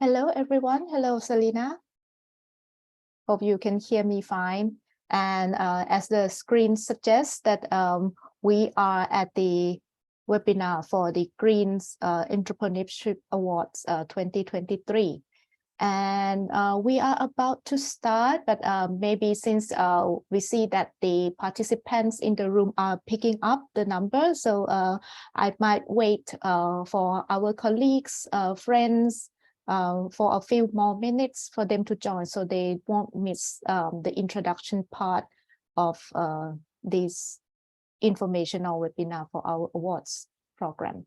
Hello, everyone. Hello, Selena. Hope you can hear me fine. And as the screen suggests that we are at the webinar for the Green Entrepreneurship Awards 2023. And we are about to start, but maybe since we see that the participants in the room are picking up the number, so I might wait for our colleagues, friends, for a few more minutes for them to join, so they won't miss the introduction part of this informational webinar for our awards program.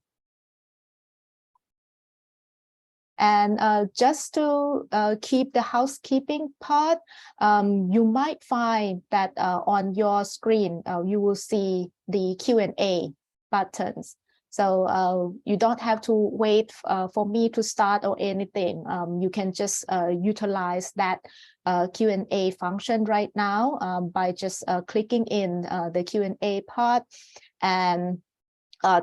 And just to keep the housekeeping part, you might find that on your screen, you will see the Q&A buttons. So you don't have to wait for me to start or anything. You can just utilize that Q&A function right now by just clicking in the Q&A part and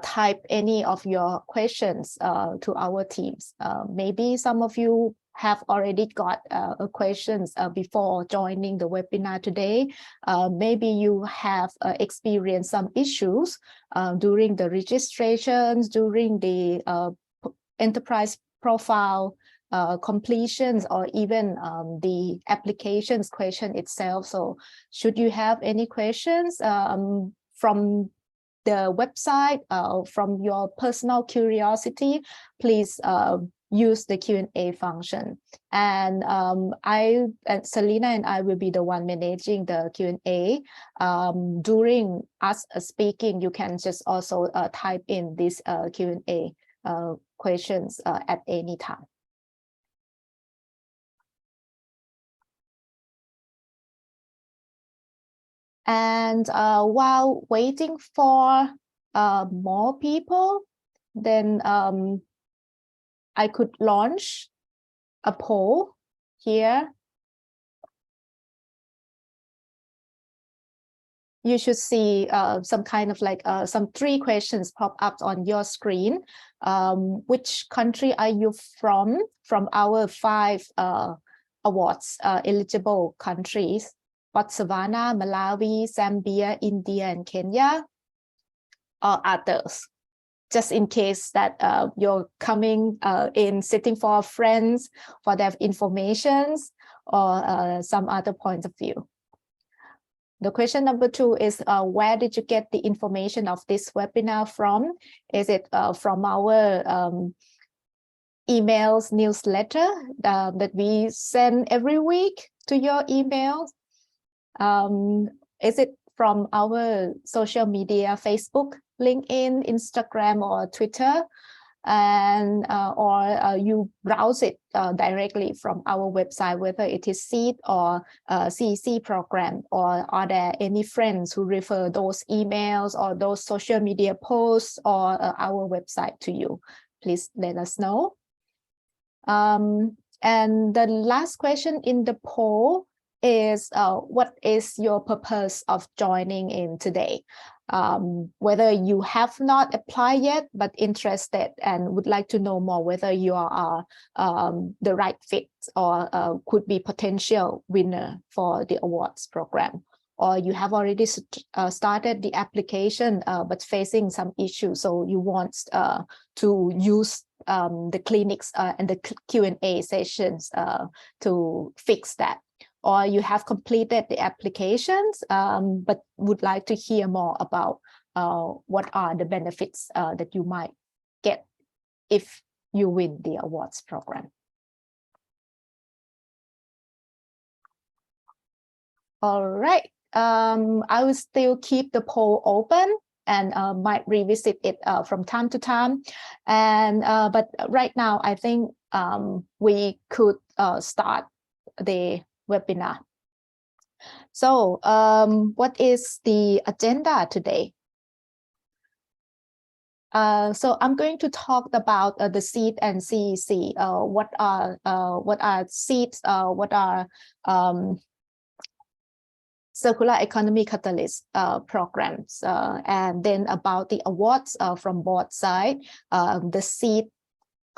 type any of your questions to our teams. Maybe some of you have already got questions before joining the webinar today. Maybe you have experienced some issues during the registrations, during the enterprise profile completions, or even the applications question itself. So should you have any questions from the website, from your personal curiosity, please use the Q&A function. And Selena and I will be the one managing the Q&A. During us speaking, you can just also type in these Q&A questions at any time. And while waiting for more people, then I could launch a poll here. You should see some kind of like some 3 questions pop up on your screen. Which country are you from our 5 awards eligible countries? Botswana, Malawi, Zambia, India, and Kenya, or others, just in case that you're coming in sitting for friends for their informations or some other point of view. The question number 2 is, where did you get the information of this webinar from? Is it from our emails newsletter that we send every week to your emails? Is it from our social media, Facebook, LinkedIn, Instagram, or Twitter? And or you browse it directly from our website, whether it is SEED or CEC program, or are there any friends who refer those emails or those social media posts or our website to you? Please let us know. And the last question in the poll is, what is your purpose of joining in today? Whether you have not applied yet but interested and would like to know more, whether you are the right fit or could be potential winner for the awards program, or you have already started the application but facing some issues, so you want to use the clinics and the Q&A sessions to fix that. Or you have completed the applications but would like to hear more about what are the benefits that you might get if you win the awards program. All right, I will still keep the poll open and might revisit it from time to time. And but right now, I think we could start the webinar. So what is the agenda today? So I'm going to talk about the SEED and CEC. What are SEEDs? What are circular economy catalyst programs? And then about the awards from both sides, the SEED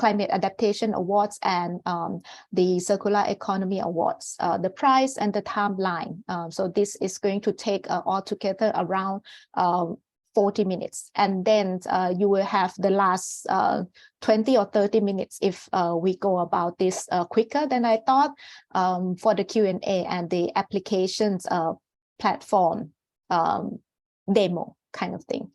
Climate Adaptation Awards and the Circular Economy Awards, the price and the timeline. So this is going to take altogether around 40 minutes. And then you will have the last 20 or 30 minutes if we go about this quicker than I thought for the Q&A and the applications platform demo kind of thing.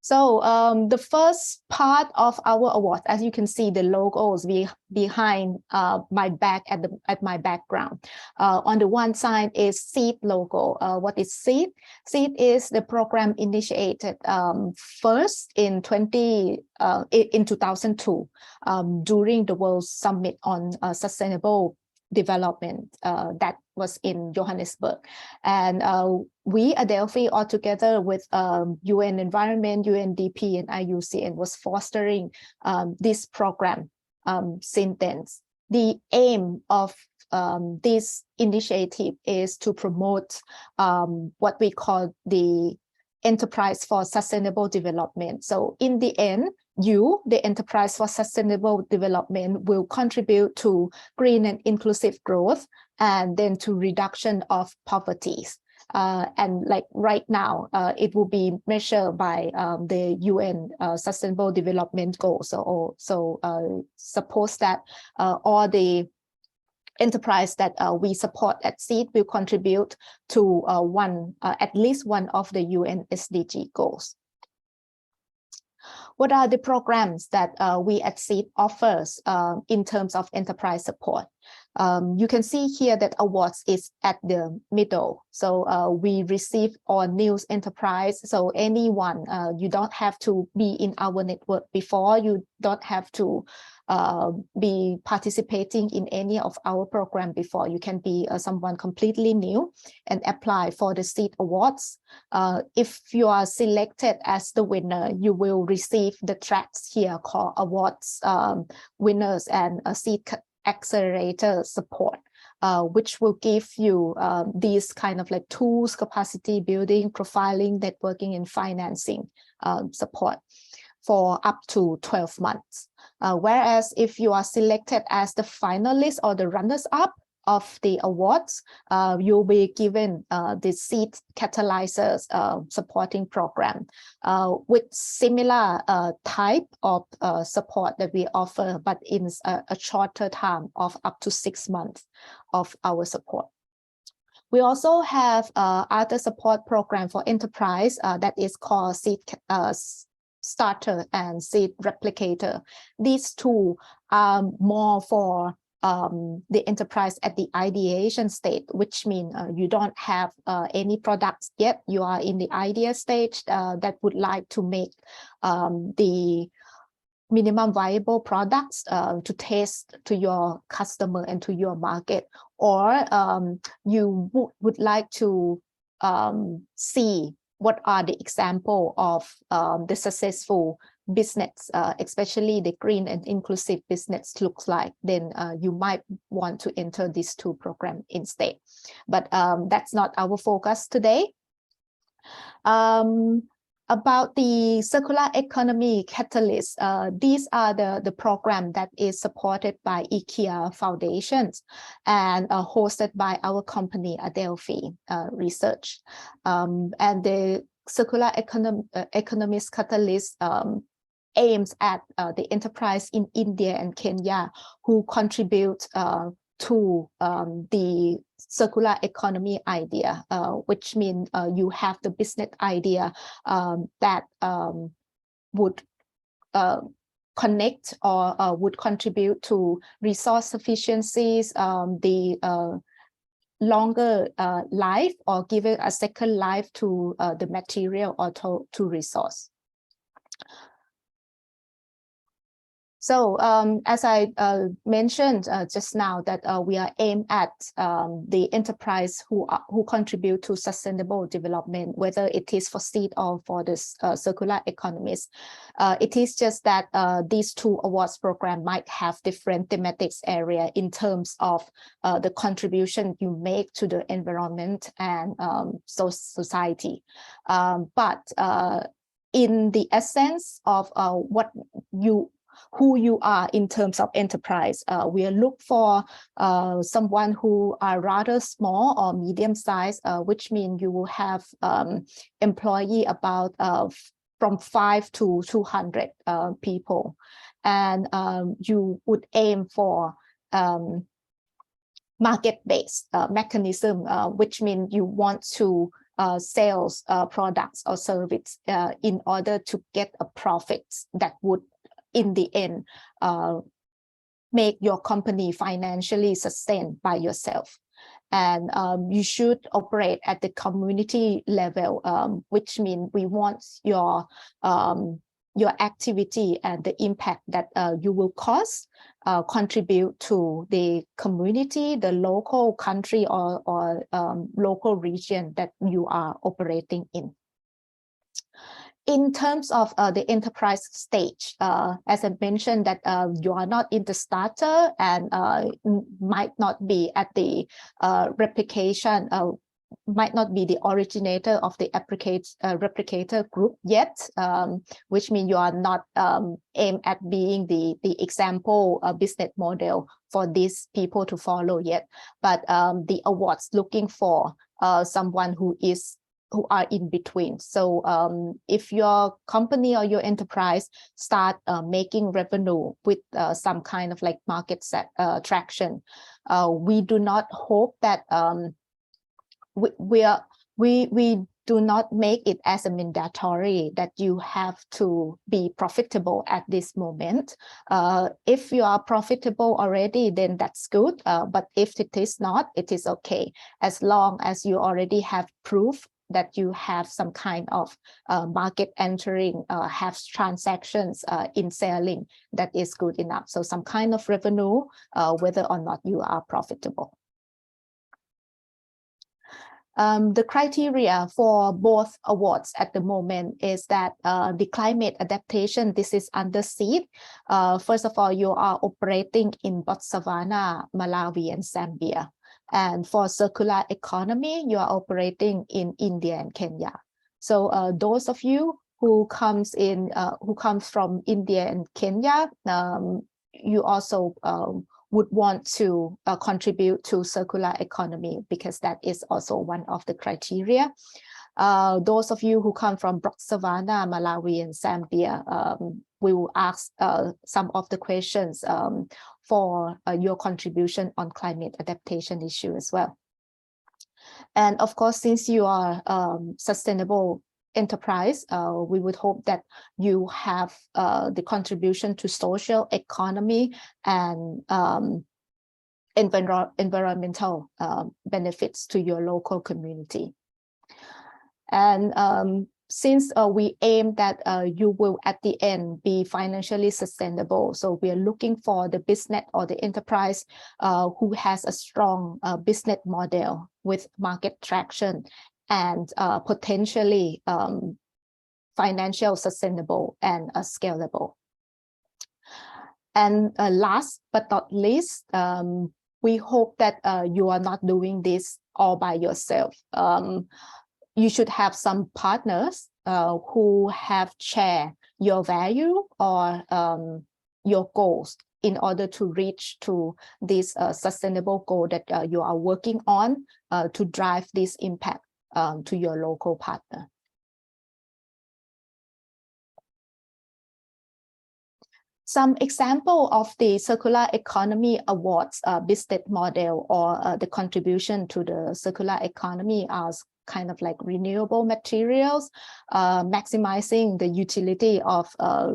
So the first part of our award, as you can see, the logos behind my back at my background. On the one side is SEED logo. What is SEED? SEED is the program initiated first in 2002 during the World Summit on Sustainable Development that was in Johannesburg. And we at Delphi, all together with UN Environment, UNDP, and IUCN, was fostering this program since then. The aim of this initiative is to promote what we call the enterprise for sustainable development. So in the end, you, the enterprise for sustainable development, will contribute to green and inclusive growth, and then to reduction of poverty. And like right now, it will be measured by the UN Sustainable Development Goals. So suppose that all the enterprise that we support at SEED will contribute to at least one of the UN SDG goals. What are the programs that we at SEED offers in terms of enterprise support? You can see here that awards is at the middle. So we receive all news enterprise. So anyone, you don't have to be in our network before, you don't have to be participating in any of our program before. You can be someone completely new and apply for the SEED awards. If you are selected as the winner, you will receive the tracks here called awards winners and SEED accelerator support, which will give you these kind of like tools, capacity building, profiling, networking, and financing support for up to 12 months. Whereas if you are selected as the finalist or the runners-up of the awards, you'll be given the SEED Catalyzers supporting program with similar type of support that we offer, but in a shorter time of up to 6 months of our support. We also have other support program for enterprise that is called SEED Starter and SEED Replicator. These two are more for the enterprise at the ideation state, which means you don't have any products yet. You are in the idea stage that would like to make the minimum viable products to test to your customer and to your market, or you would like to see what are the example of the successful business, especially the green and inclusive business looks like, then you might want to enter these two programs instead. But that's not our focus today. About the circular economy catalyst, these are the program that is supported by IKEA Foundations and hosted by our company, Delphi Research. And the circular economist catalyst aims at the enterprise in India and Kenya who contribute to the circular economy idea, which means you have the business idea that would connect or would contribute to resource efficiencies, the longer life, or give it a second life to the material or to resource. So as I mentioned just now, that we are aimed at the enterprise who contribute to sustainable development, whether it is for SEED or for the circular economies. It is just that these two awards program might have different thematics area in terms of the contribution you make to the environment and society. But in the essence of who you are in terms of enterprise. We look for someone who are rather small or medium size, which means you will have employee about from 5 to 200 people, and you would aim for market-based mechanism, which means you want to sales products or service in order to get a profit that would in the end make your company financially sustained by yourself. And you should operate at the community level, which means we want your activity and the impact that you will cause contribute to the community, the local country or local region that you are operating in. In terms of the enterprise stage, as I mentioned, that you are not in the starter and might not be at the replication, might not be the originator of the replicator group yet, which means you are not aimed at being the example business model for these people to follow yet. But the awards looking for someone who are in between. So if your company or your enterprise start making revenue with some kind of like market traction, we do not hope that we do not make it as a mandatory that you have to be profitable at this moment. If you are profitable already, then that's good. But if it is not, it is okay. As long as you already have proof that you have some kind of market entering, have transactions in selling, that is good enough. So some kind of revenue, whether or not you are profitable. The criteria for both awards at the moment is that the climate adaptation, this is under seed. First of all, you are operating in Botswana, Malawi, and Zambia. And for circular economy, you are operating in India and Kenya. So those of you who comes from India and Kenya, you also would want to contribute to circular economy, because that is also one of the criteria. Those of you who come from Botswana, Malawi, and Zambia, we will ask some of the questions for your contribution on climate adaptation issue as well. And of course, since you are sustainable enterprise, we would hope that you have the contribution to social economy and environmental benefits to your local community. And since we aim that you will at the end be financially sustainable, so we are looking for the business or the enterprise who has a strong business model with market traction and potentially financial sustainable and scalable. And last but not least, we hope that you are not doing this all by yourself. You should have some partners who have shared your value or your goals in order to reach to this sustainable goal that you are working on to drive this impact to your local partner. Some example of the Circular Economy Awards business model or the contribution to the circular economy are kind of like renewable materials, maximizing the utility of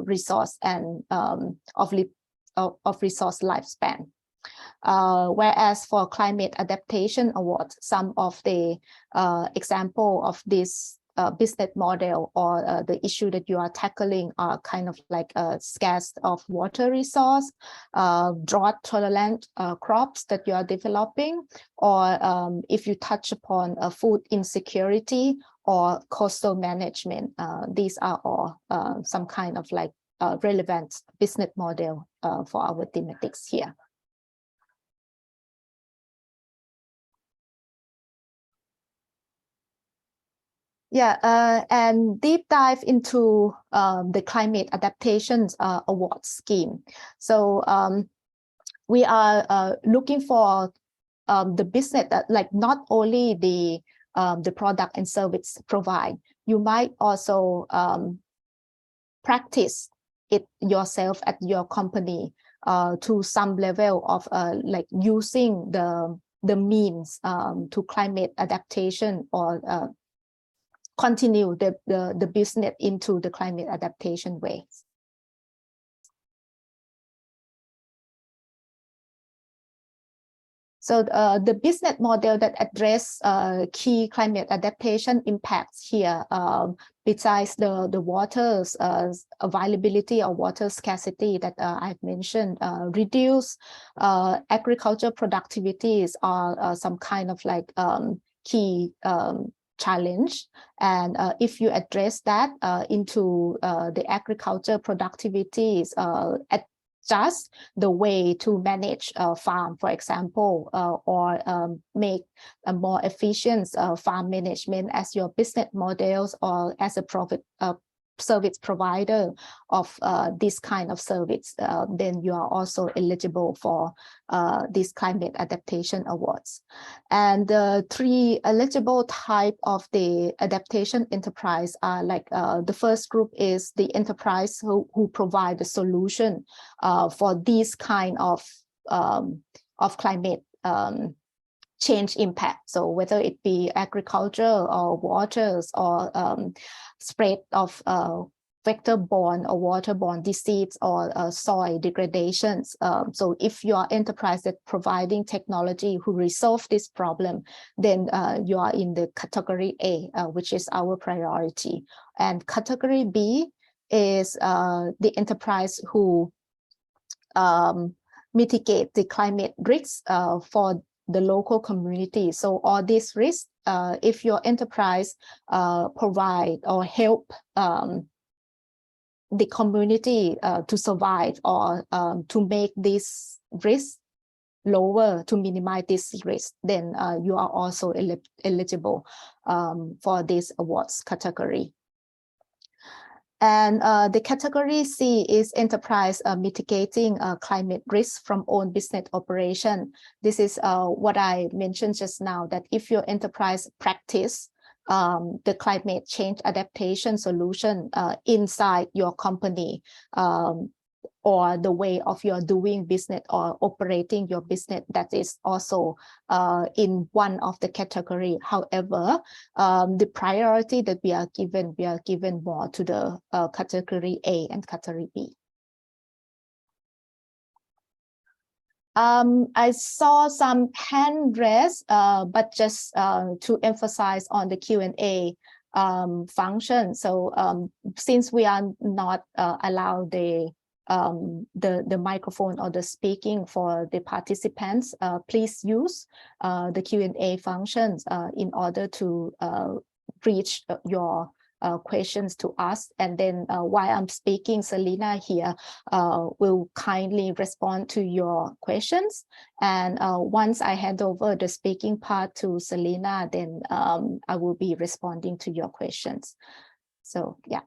resource and of resource lifespan. Whereas for Climate Adaptation Awards, some of the example of this business model or the issue that you are tackling are kind of like a scarce of water resource, drought tolerant crops that you are developing, or if you touch upon food insecurity or coastal management, these are all some kind of like relevant business model for our thematics here. And deep dive into the Climate Adaptation Award scheme. So we are looking for the business that like not only the product and service provide, you might also practice it yourself at your company to some level of like using the means to climate adaptation or continue the business into the climate adaptation way. So the business model that address key climate adaptation impacts here, besides the water's availability or water scarcity that I've mentioned, reduce agriculture productivities are some kind of like key challenge. And if you address that into the agriculture productivities, just the way to manage a farm, for example, or make a more efficient farm management as your business models or as a service provider of this kind of service, then you are also eligible for these climate adaptation awards. And the three eligible type of the adaptation enterprise are like the first group is the enterprise who provide the solution for these kind of climate change impact. So whether it be agriculture or waters or spread of vector-borne or waterborne disease or soil degradations. So if you are enterprise that providing technology who resolve this problem, then you are in the category A, which is our priority. And category B is the enterprise who mitigate the climate risks for the local community. So all these risks, if your enterprise provide or help the community to survive or to make this risk lower, to minimize this risk, then you are also eligible for this awards category. And the category C is enterprise mitigating climate risk from own business operation. This is what I mentioned just now, that if your enterprise practice the climate change adaptation solution inside your company, or the way of your doing business or operating your business, that is also in one of the category. However, the priority that we are given more to the category A and category B. I saw some hand raised, but just to emphasize on the Q&A function. So since we are not allowed the microphone or the speaking for the participants, please use the Q&A functions in order to reach your questions to us. And then while I'm speaking, Selena here will kindly respond to your questions. And once I hand over the speaking part to Selena, then I will be responding to your questions. So yeah.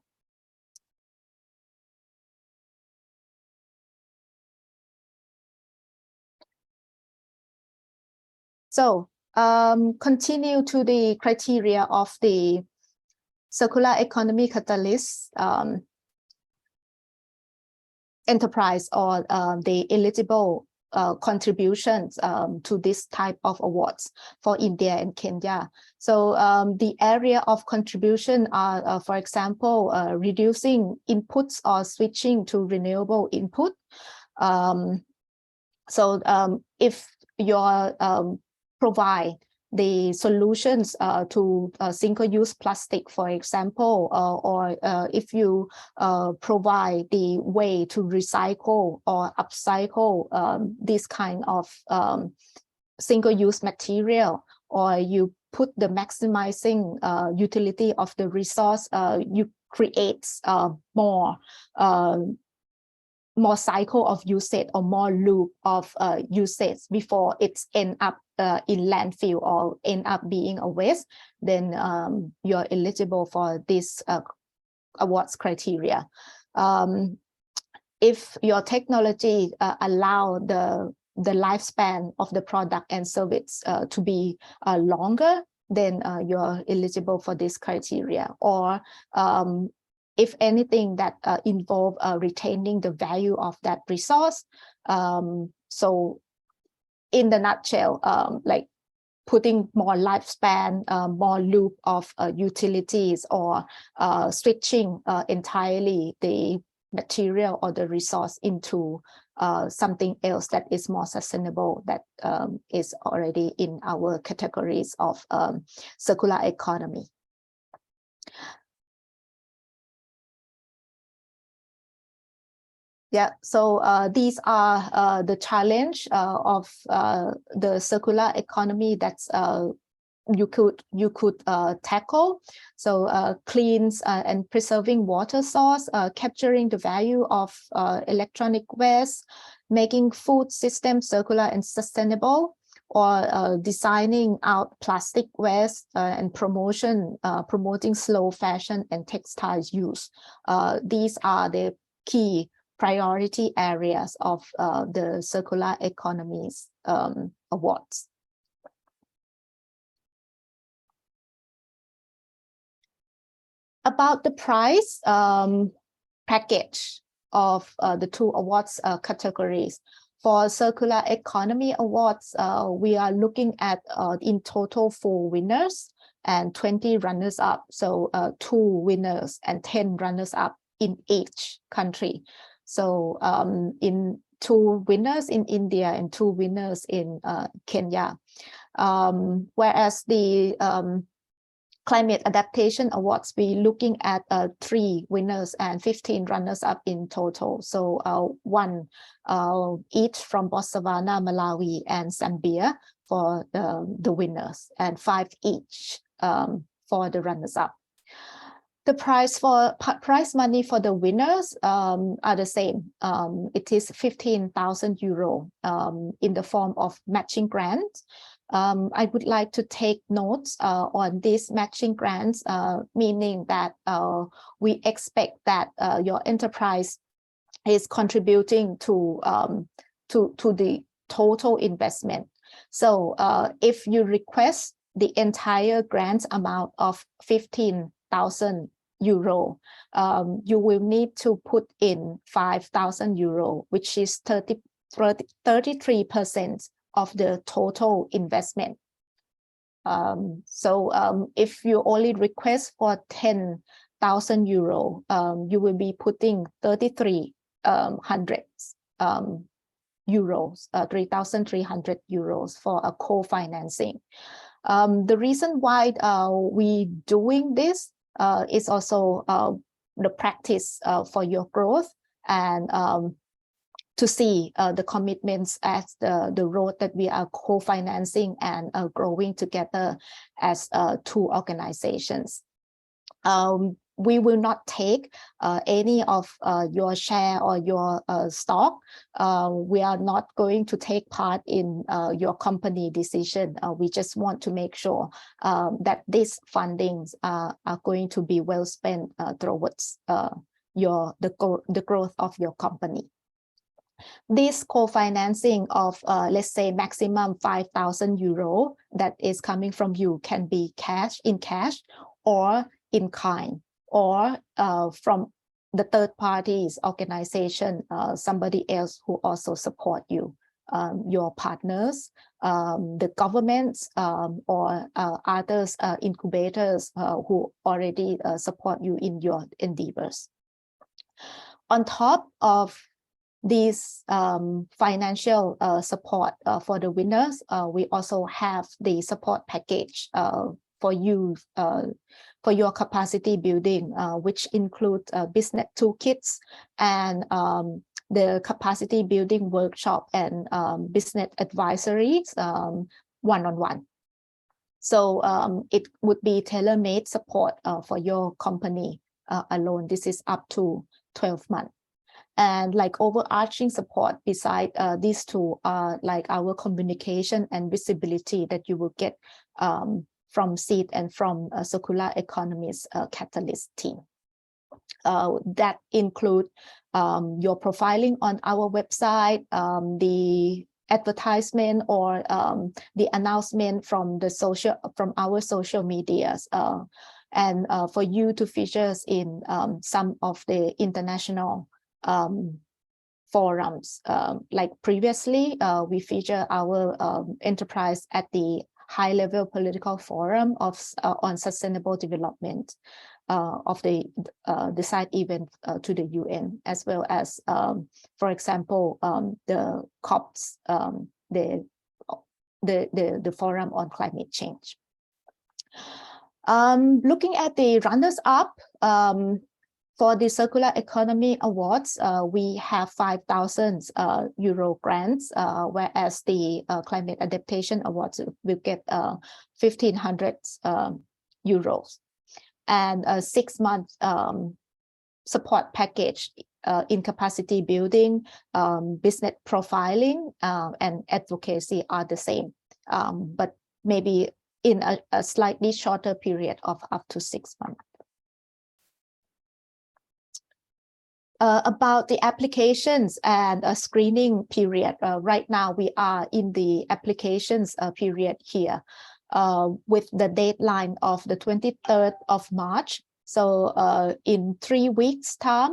So continue to the criteria of the circular economy catalyst enterprise or the eligible contributions to this type of awards for India and Kenya. So the area of contribution are, for example, reducing inputs or switching to renewable input. If your provide the solutions to single-use plastic, for example, or if you provide the way to recycle or upcycle this kind of single-use material, or you put the maximizing utility of the resource, you create more more cycle of usage or more loop of usage before it's end up in landfill or end up being a waste, then you're eligible for this awards criteria. If your technology allow the lifespan of the product and service to be longer, then you're eligible for this criteria. Or if anything that involve retaining the value of that resource. So in the nutshell, like putting more lifespan, more loop of utilities, or switching entirely the material or the resource into something else that is more sustainable, that is already in our categories of circular economy. Yeah, so these are the challenge of the circular economy that's you could tackle. So cleans and preserving water source, capturing the value of electronic waste, making food systems circular and sustainable, or designing out plastic waste and promoting slow fashion and textiles use. These are the key priority areas of the circular economies awards. About the prize package of the two awards categories. For Circular Economy Awards, we are looking at in total 4 winners and 20 runners-up. So 2 winners and 10 runners-up in each country. So in 2 winners in India and 2 winners in Kenya. Whereas the Climate Adaptation Awards, we looking at 3 winners and 15 runners-up in total. So 1 each from Botswana, Malawi, and Zambia for the winners, and 5 each for the runners-up. The prize money for the winners are the same. It is 15,000 euro in the form of matching grants. I would like to take notes on these matching grants, meaning that we expect that your enterprise is contributing to the total investment. So if you request the entire grant amount of 15,000 euro, you will need to put in 5,000 euro, which is 33% of the total investment. So if you only request for 10,000 euro, you will be putting 3,300 euros, 3,300 euros for a co-financing. The reason why we doing this is also the practice for your growth, and to see the commitments as the road that we are co-financing and growing together as 2 organizations. We will not take any of your share or your stock. We are not going to take part in your company decision. We just want to make sure that these fundings are going to be well spent towards the growth of your company. This co-financing of, let's say, maximum 5,000 euro that is coming from you can be in cash or in kind, or from the third parties organization, somebody else who also support you, your partners, the governments, or others incubators who already support you in your endeavors. On top of these financial support for the winners, we also have the support package for you, for your capacity building, which include business toolkits and the capacity building workshop and business advisories one-on-one. So it would be tailor-made support for your company alone. This is up to 12 months. And like overarching support beside these two are like our communication and visibility that you will get from SEED and from Circular Economy's Catalyst team. That include your profiling on our website, the advertisement or the announcement from our social medias, and for you to feature in some of the international forums. Like previously, we feature our enterprise at the high-level political forum on sustainable development of the side event to the UN, as well as, for example, the COPs, the forum on climate change. Looking at the runners-up for the Circular Economy Awards, we have 5,000 euro grants, whereas the Climate Adaptation Awards will get 1,500 euros. And a 6-month support package in capacity building, business profiling, and advocacy are the same, but maybe in a slightly shorter period of up to 6 months. About the applications and a screening period, right now we are in the applications period here. With the deadline of the 23rd of March. So in 3 weeks' time,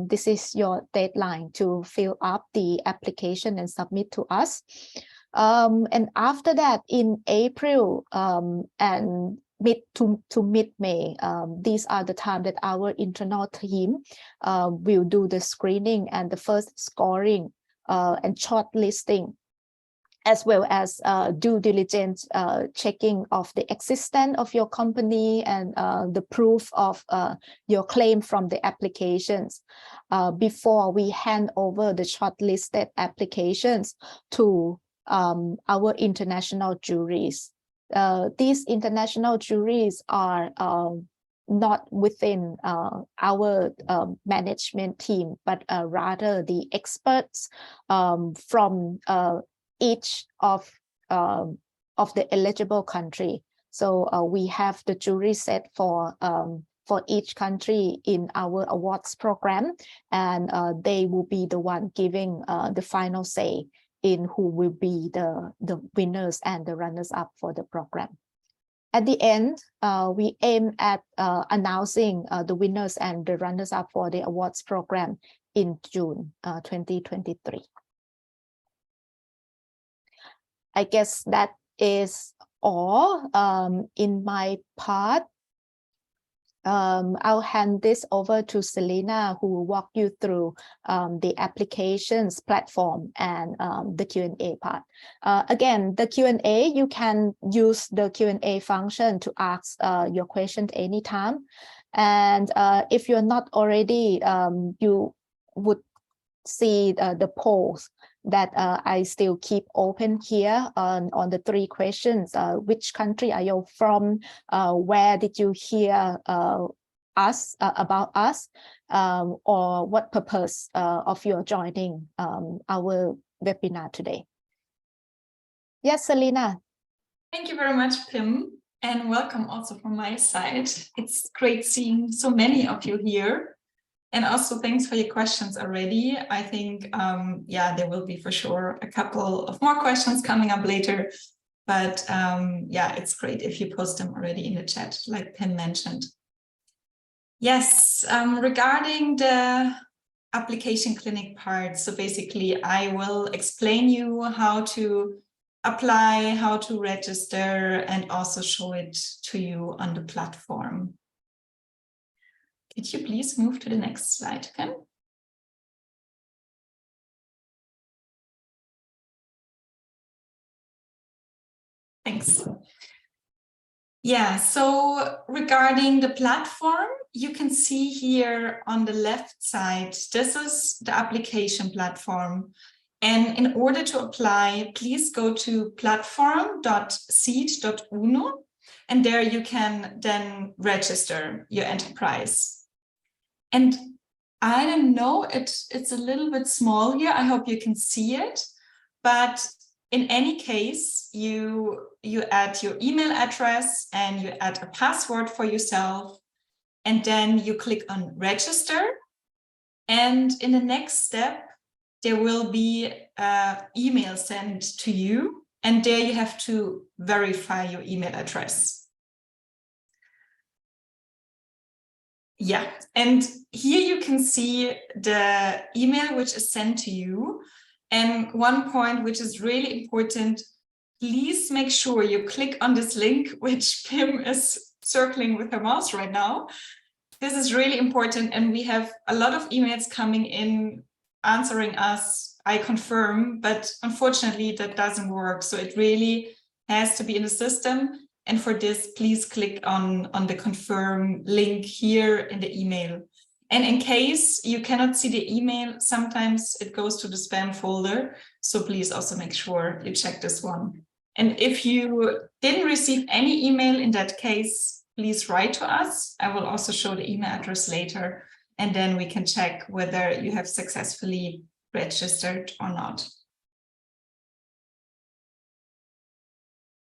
this is your deadline to fill up the application and submit to us. And after that, in April and mid to mid-May, these are the time that our internal team will do the screening and the first scoring and shortlisting, as well as due diligence checking of the existence of your company and the proof of your claim from the applications before we hand over the shortlisted applications to our international juries. These international juries are not within our management team, but rather the experts from each of the eligible country. So we have the jury set for each country in our awards program, and they will be the one giving the final say in who will be the winners and the runners-up for the program. At the end, we aim at announcing the winners and the runners-up for the awards program in June 2023. I guess that is all in my part. I'll hand this over to Selena, who will walk you through the applications platform and the Q&A part. Again, the Q&A, you can use the Q&A function to ask your question anytime. And if you're not already, you would see the polls that I still keep open here on the 3 questions. Which country are you from? Where did you hear about us? Or what purpose of your joining our webinar today? Yes, Selena. Thank you very much, Pim, and welcome also from my side. It's great seeing so many of you here. And also thanks for your questions already. I think, yeah, there will be for sure a couple of more questions coming up later. But yeah, it's great if you post them already in the chat, like Pim mentioned. Yes, regarding the application clinic part. So basically, I will explain you how to apply, how to register, and also show it to you on the platform. Could you please move to the next slide, Pim? Thanks. Yeah, so regarding the platform, you can see here on the left side, this is the application platform. And in order to apply, please go to platform.seed.uno, and there you can then register your enterprise. And I don't know, it's a little bit small here. I hope you can see it. But in any case, you add your email address and you add a password for yourself. And then you click on register. And in the next step, there will be an email sent to you. And there you have to verify your email address. Yeah, and here you can see the email which is sent to you. And one point which is really important, please make sure you click on this link, which Pim is circling with her mouse right now. This is really important, and we have a lot of emails coming in answering us, I confirm, but unfortunately that doesn't work. So it really has to be in the system. And for this, please click on the confirm link here in the email. And in case you cannot see the email, sometimes it goes to the spam folder. So please also make sure you check this one. And if you didn't receive any email in that case, please write to us. I will also show the email address later, and then we can check whether you have successfully registered or not.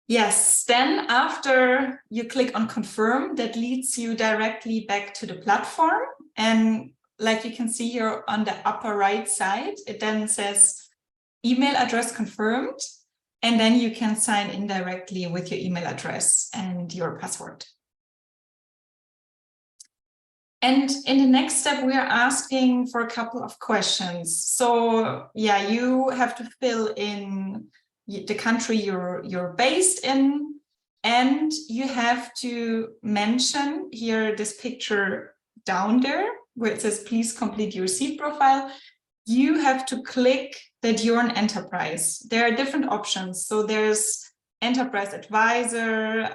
Yes, then after you click on confirm, that leads you directly back to the platform. And like you can see here on the upper right side, it then says email address confirmed. And then you can sign in directly with your email address and your password. And in the next step, we are asking for a couple of questions. So yeah, you have to fill in the country you're based in, and you have to mention here this picture down there where it says please complete your seed profile. You have to click that you're an enterprise. There are different options. So there's enterprise advisor,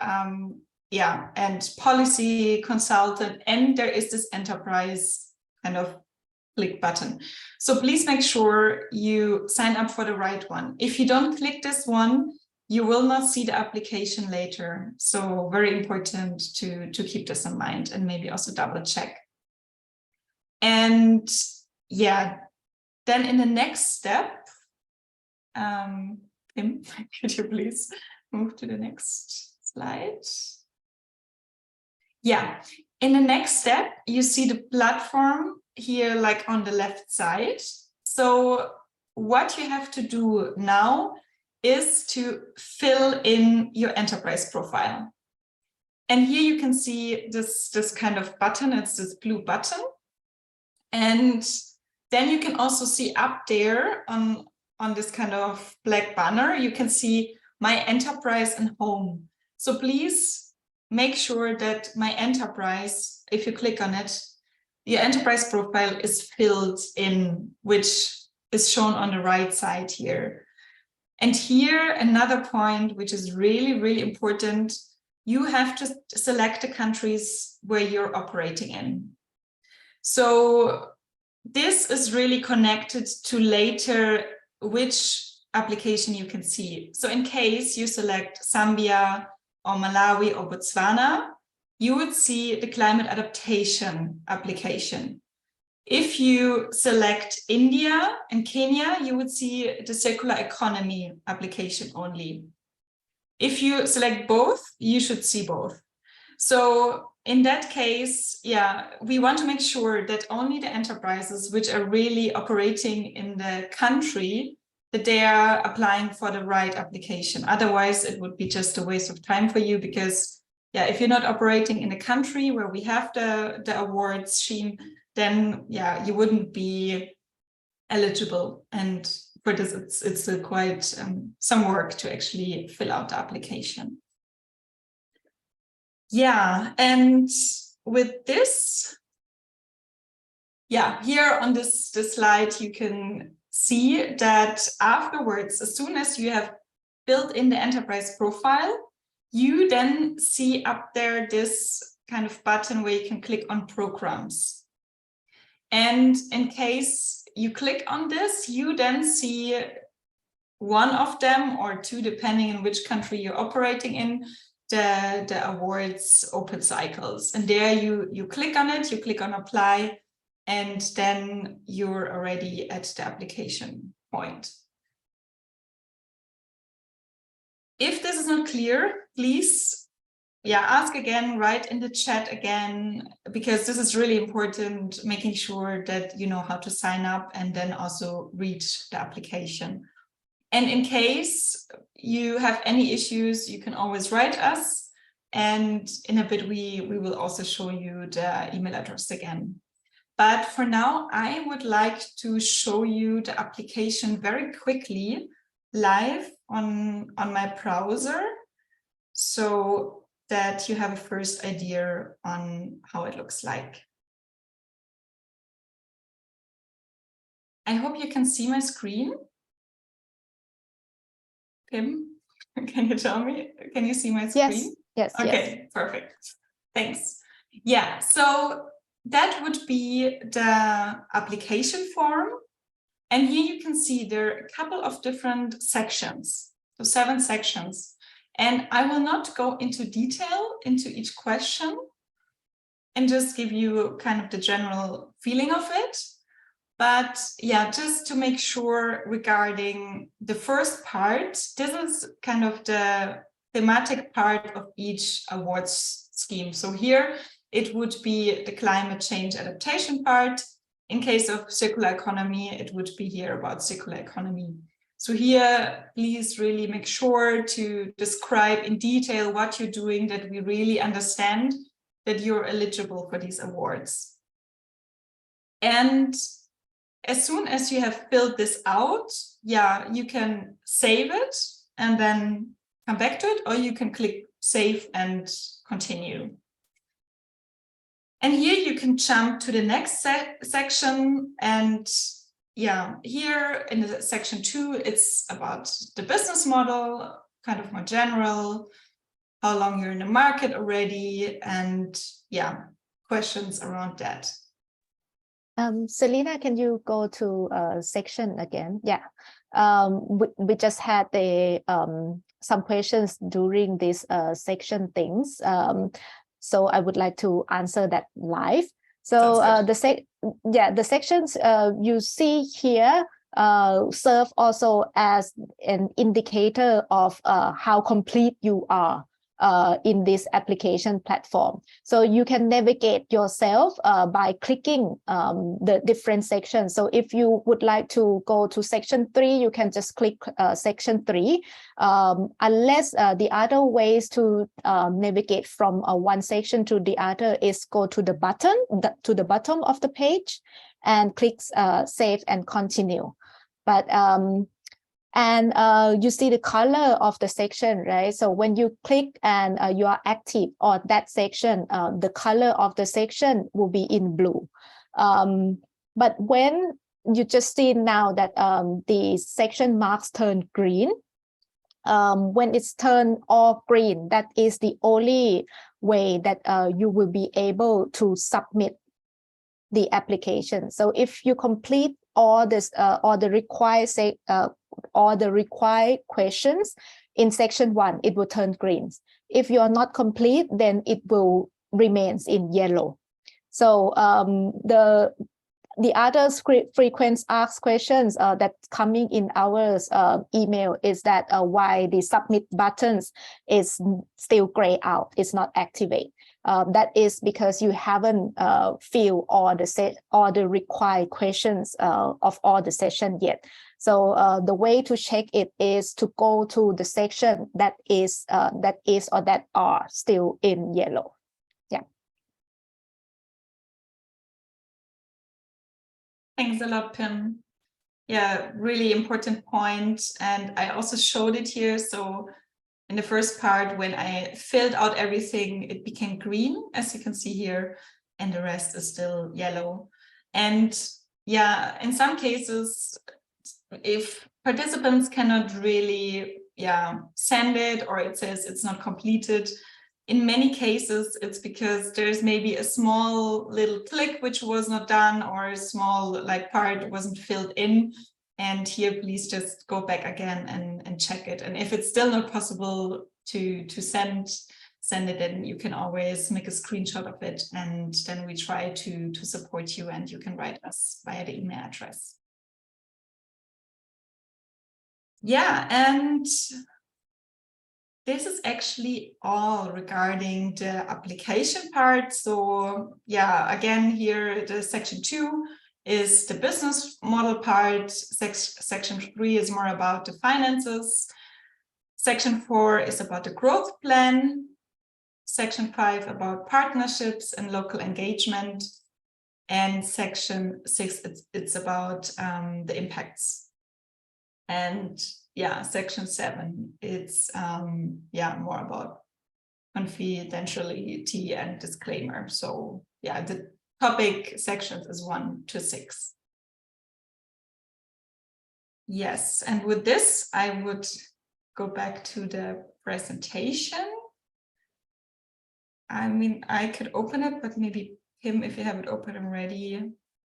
and policy consultant, and there is this enterprise kind of click button. So please make sure you sign up for the right one. If you don't click this one, you will not see the application later. So very important to keep this in mind and maybe also double check. And yeah, then in the next step, Pim, could you please move to the next slide? Yeah, in the next step, you see the platform here, like on the left side. So what you have to do now is to fill in your enterprise profile. And here you can see this kind of button, it's this blue button. And then you can also see up there on this kind of black banner, you can see my enterprise and home. So please make sure that my enterprise, if you click on it, your enterprise profile is filled in, which is shown on the right side here. And here, another point, which is really, really important, you have to select the countries where you're operating in. So this is really connected to later which application you can see. So in case you select Zambia or Malawi or Botswana, you would see the climate adaptation application. If you select India and Kenya, you would see the circular economy application only. If you select both, you should see both. So in that case, yeah, we want to make sure that only the enterprises which are really operating in the country, that they are applying for the right application. Otherwise, it would be just a waste of time for you because, yeah, if you're not operating in a country where we have the awards scheme, then, yeah, you wouldn't be eligible. And for this, it's quite some work to actually fill out the application. Yeah, and with this, yeah, here on this slide, you can see that afterwards, as soon as you have built in the enterprise profile, you then see up there this kind of button where you can click on programs. And in case you click on this, you then see one of them or two, depending on which country you're operating in, the awards open cycles. And there you click on it, you click on apply, and then you're already at the application point. If this is not clear, please ask again, write in the chat again, because this is really important, making sure that you know how to sign up and then also read the application. And in case you have any issues, you can always write us. And in a bit, we will also show you the email address again. But for now, I would like to show you the application very quickly live on my browser, so that you have a first idea on how it looks like. I hope you can see my screen. Pim, can you tell me? Can you see my screen? Yes. Okay, yes. Perfect. Thanks. Yeah, so that would be the application form. And here you can see there are a couple of different sections, so 7 sections. And I will not go into detail into each question and just give you kind of the general feeling of it. But yeah, just to make sure regarding the first part, this is kind of the thematic part of each awards scheme. So here it would be the climate change adaptation part. In case of circular economy, it would be here about circular economy. So here, please really make sure to describe in detail what you're doing, that we really understand that you're eligible for these awards. And as soon as you have filled this out, you can save it and then come back to it, or you can click save and continue. And here you can jump to the next section. And here in the section 2, it's about the business model, kind of more general, how long you're in the market already, and questions around that. Selena, can you go to section again? We just had the some questions during this section things. So I would like to answer that live. So the sections you see here serve also as an indicator of how complete you are in this application platform. So you can navigate yourself by clicking the different sections. So if you would like to go to section 3, you can just click section 3. Unless the other ways to navigate from one section to the other is go to the button, to the bottom of the page and click save and continue. But you see the color of the section, right? So when you click and you are active on that section, the color of the section will be in blue. But when you just see now that the section marks turn green, when it's turned off green, that is the only way that you will be able to submit the application. So if you complete all this, all the required questions in section 1, it will turn green. If you are not complete, then it will remain in yellow. So the other frequent asked questions that's coming in our email is that why the submit buttons is still gray out, it's not activate. That is because you haven't filled all the required questions of all the session yet. So the way to check it is to go to the section that is or that are still in yellow. Thanks a lot, Pim. Yeah, really important point. And I also showed it here. So in the first part, when I filled out everything, it became green, as you can see here, and the rest is still yellow. And in some cases, if participants cannot really send it, or it says it's not completed, in many cases, it's because there's maybe a small little click which was not done, or a small part wasn't filled in. And here, please just go back again and check it. And if it's still not possible to send send it in, you can always make a screenshot of it, and then we try to support you, and you can write us via the email address. Yeah, and this is actually all regarding the application part. So yeah, again, here the section 2 is the business model part. Section 3 is more about the finances. Section 4 is about the growth plan. Section 5 about partnerships and local engagement. And section 6, it's about the impacts. And yeah, section 7, it's more about confidentiality and disclaimer. So yeah, the topic sections is 1 to 6. Yes, and with this, I would go back to the presentation. I mean, I could open it, but maybe Pim, if you have it open already,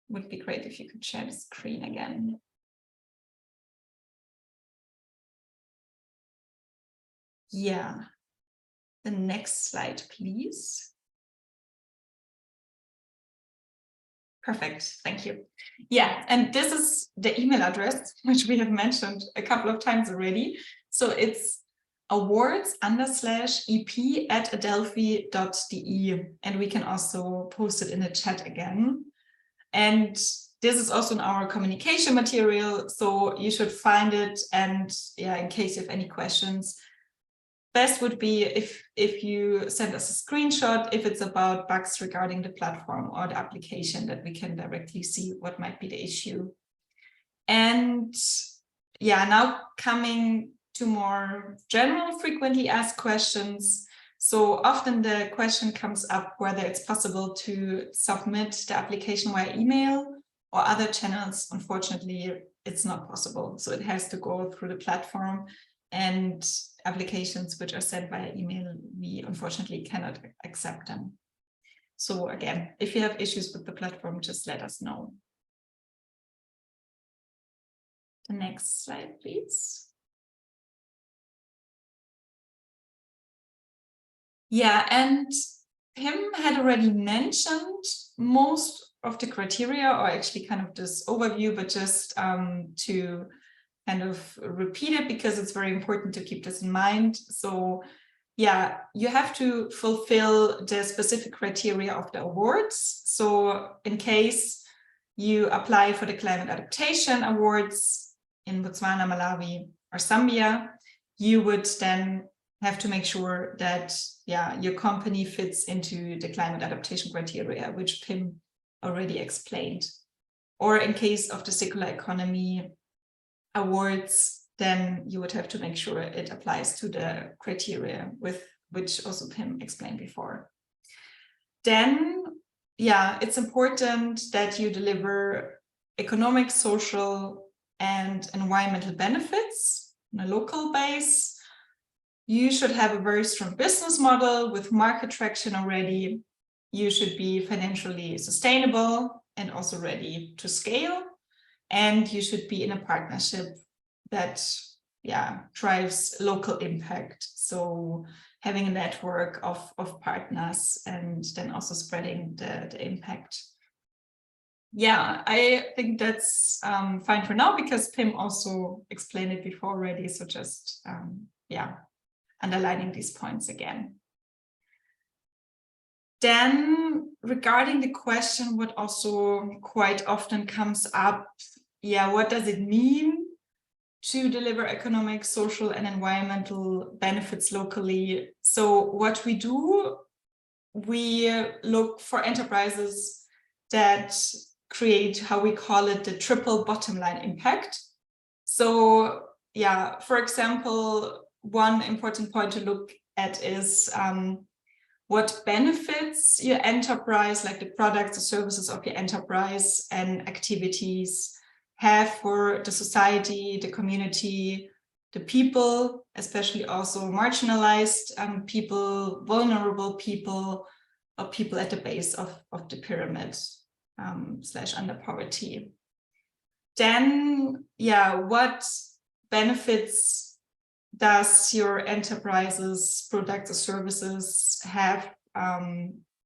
would be great if you could share the screen again. Yeah, the next slide, please. Perfect, thank you. Yeah, and this is the email address, which we have mentioned a couple of times already. So it's awards_ep@adelphi.de, and we can also post it in the chat again. And this is also in our communication material, so you should find it. And yeah, in case you have any questions, best would be if you send us a screenshot if it's about bugs regarding the platform or the application, that we can directly see what might be the issue. And yeah, now coming to more general frequently asked questions. So often the question comes up whether it's possible to submit the application via email or other channels. Unfortunately, it's not possible. So it has to go through the platform, and applications which are sent via email, we unfortunately cannot accept them. So again, if you have issues with the platform, just let us know. The next slide, please. Yeah, and Pim had already mentioned most of the criteria, or actually kind of this overview, but just to kind of repeat it because it's very important to keep this in mind. So yeah, you have to fulfill the specific criteria of the awards. So in case you apply for the Climate Adaptation Awards in Botswana, Malawi, or Zambia, you would then have to make sure that your company fits into the climate adaptation criteria, which Pim already explained. Or in case of the circular economy awards, then you would have to make sure it applies to the criteria with which also Pim explained before. Then, it's important that you deliver economic, social, and environmental benefits on a local base. You should have a very strong business model with market traction already. You should be financially sustainable and also ready to scale. And you should be in a partnership that drives local impact. So having a network of partners and then also spreading the impact. Yeah, I think that's fine for now because Pim also explained it before already. So just, underlining these points again. Then regarding the question, what also quite often comes up, what does it mean to deliver economic, social, and environmental benefits locally? So what we do, we look for enterprises that create, how we call it, the triple bottom line impact. So for example, one important point to look at is what benefits your enterprise, like the products or services of your enterprise and activities, have for the society, the community, the people, especially also marginalized people, vulnerable people, or people at the base of the pyramid / under poverty. Then, what benefits does your enterprise's products or services have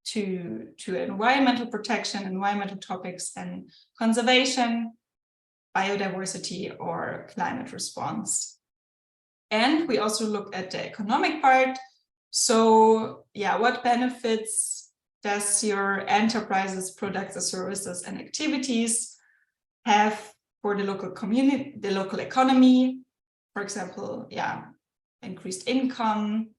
to environmental protection, environmental topics, and conservation, biodiversity, or climate response? And we also look at the economic part. So yeah, what benefits does your enterprise's products or services and activities have for the local community, the local economy? For example, yeah, increased income,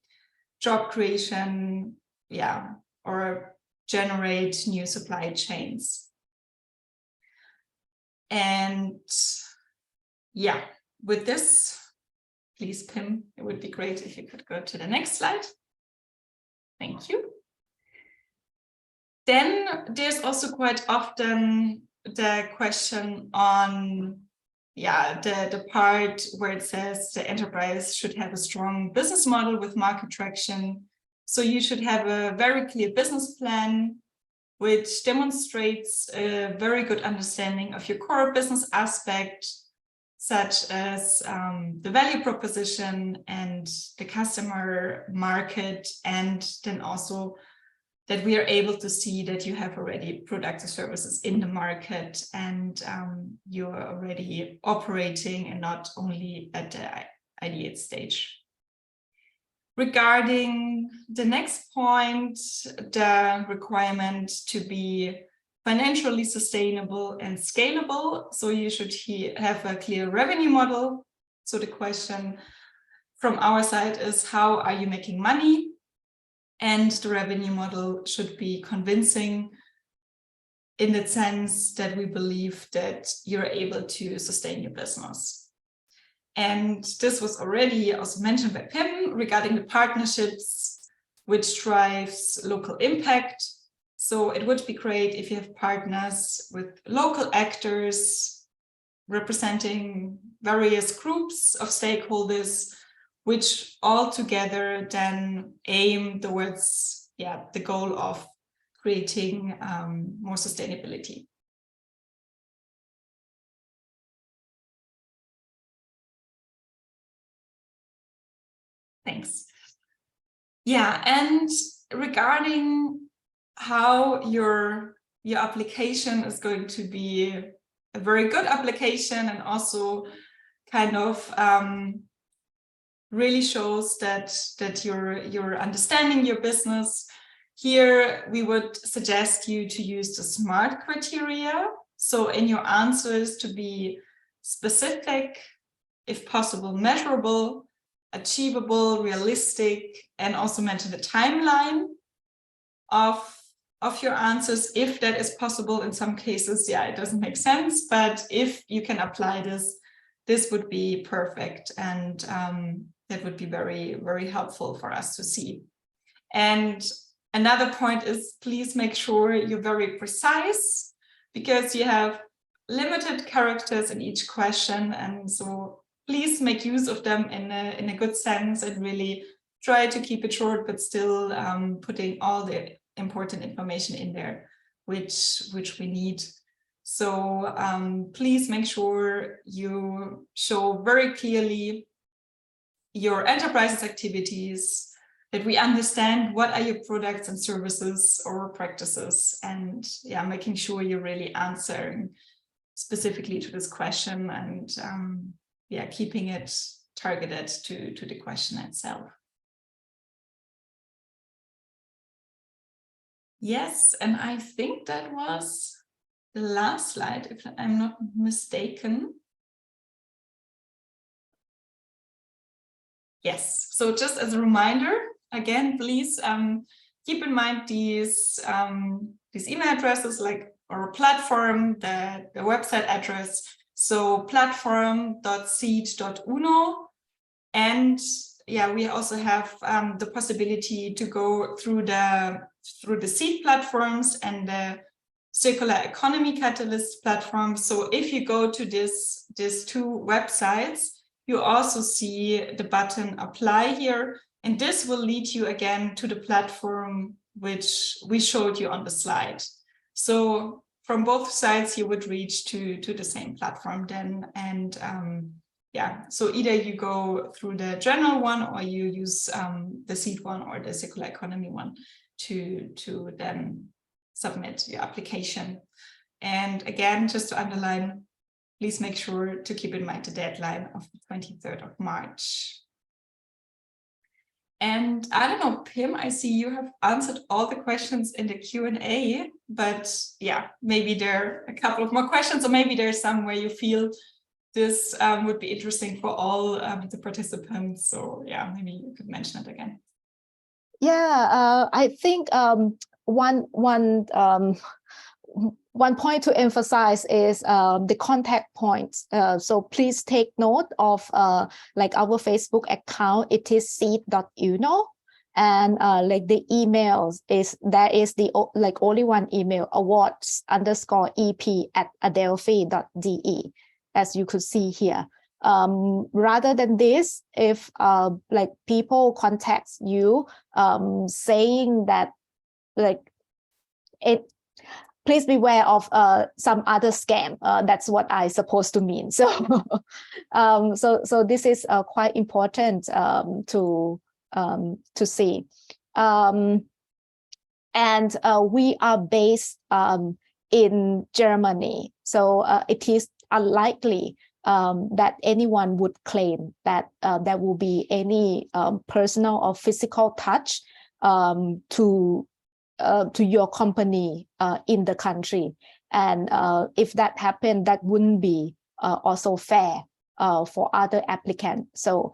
job creation, yeah, or generate new supply chains. And yeah, with this, please, Pim, it would be great if you could go to the next slide. Thank you. Then there's also quite often the question on, yeah, the part where it says the enterprise should have a strong business model with market traction. So you should have a very clear business plan, which demonstrates a very good understanding of your core business aspect, such as the value proposition and the customer market, and then also that we are able to see that you have already products or services in the market, and you are already operating and not only at the ideate stage. Regarding the next point, the requirement to be financially sustainable and scalable. So you should have a clear revenue model. So the question from our side is, how are you making money? And the revenue model should be convincing in the sense that we believe that you're able to sustain your business. And this was already also mentioned by Pim regarding the partnerships, which drives local impact. So it would be great if you have partners with local actors representing various groups of stakeholders, which all together then aim towards, yeah, the goal of creating more sustainability. Thanks. Yeah, and regarding how your application is going to be a very good application and also kind of really shows that you're understanding your business. Here, we would suggest you to use the SMART criteria. So in your answers to be specific, if possible, measurable, achievable, realistic, and also mention the timeline of your answers, if that is possible. In some cases, yeah, it doesn't make sense, but if you can apply this would be perfect, and that would be very, very helpful for us to see. And another point is, please make sure you're very precise, because you have limited characters in each question, and so please make use of them in a good sense and really try to keep it short, but still putting all the important information in there, which we need. So please make sure you show very clearly your enterprise's activities, that we understand what are your products and services or practices, and yeah, making sure you're really answering specifically to this question, and yeah, keeping it targeted to the question itself. Yes, and I think that was the last slide, if I'm not mistaken. Yes, so just as a reminder, again, please keep in mind these email addresses, like our platform, the website address. So platform.seed.uno, and yeah, we also have the possibility to go through the seed platforms and the circular economy catalyst platform. So if you go to these two websites, you also see the button apply here, and this will lead you again to the platform which we showed you on the slide. So from both sides, you would reach to the same platform then, and yeah, so either you go through the general one or you use the seed one or the circular economy one to then submit your application. And again, just to underline, please make sure to keep in mind the deadline of the 23rd of March. And I don't know, Pim, I see you have answered all the questions in the Q&A, but yeah, maybe there are a couple of more questions, or maybe there's some where you feel this would be interesting for all the participants. So yeah, maybe you could mention it again. Yeah, I think one point to emphasize is the contact points. So please take note of like our Facebook account. It is seed.uno, and like the emails there is the like only one email, awards_ep@adelphi.de, as you could see here. Rather than this, if like people contacts you saying that like please beware of some other scam. That's what I supposed to mean. So, so this is quite important to see. And we are based in Germany, so it is unlikely that anyone would claim that there will be any personal or physical touch to your company in the country. And if that happened, that wouldn't be also fair for other applicants. So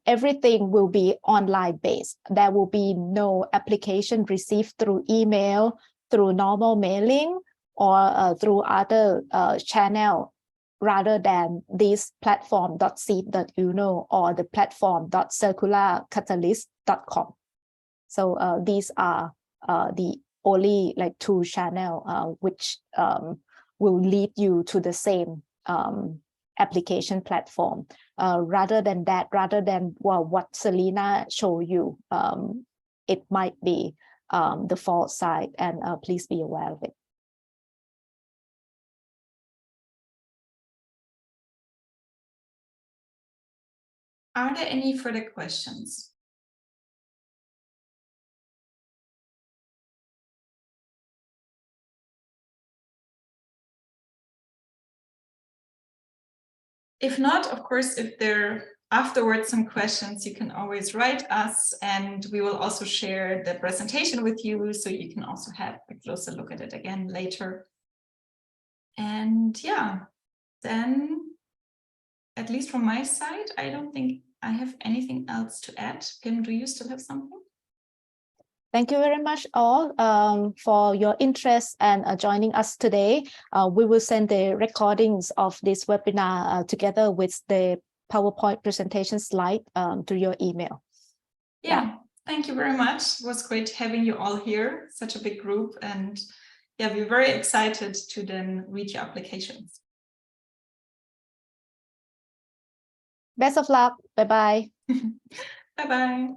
everything will be online based. There will be no application received through email, through normal mailing, or through other channel, rather than this platform.seed.uno or the platform.circularcatalyst.com. So these are the only like two channel which will lead you to the same application platform. Rather than what Selena showed you, it might be the false side, and please be aware of it. Are there any further questions? If not, of course, if there are afterwards some questions, you can always write us, and we will also share the presentation with you, so you can also have a closer look at it again later. And yeah, then at least from my side, I don't think I have anything else to add. Pim, do you still have something? Thank you very much all for your interest and joining us today. We will send the recordings of this webinar together with the PowerPoint presentation slide to your email. Yeah, thank you very much. It was great having you all here, such a big group. And yeah, we're very excited to then read your applications. Best of luck. Bye-bye. Bye-bye.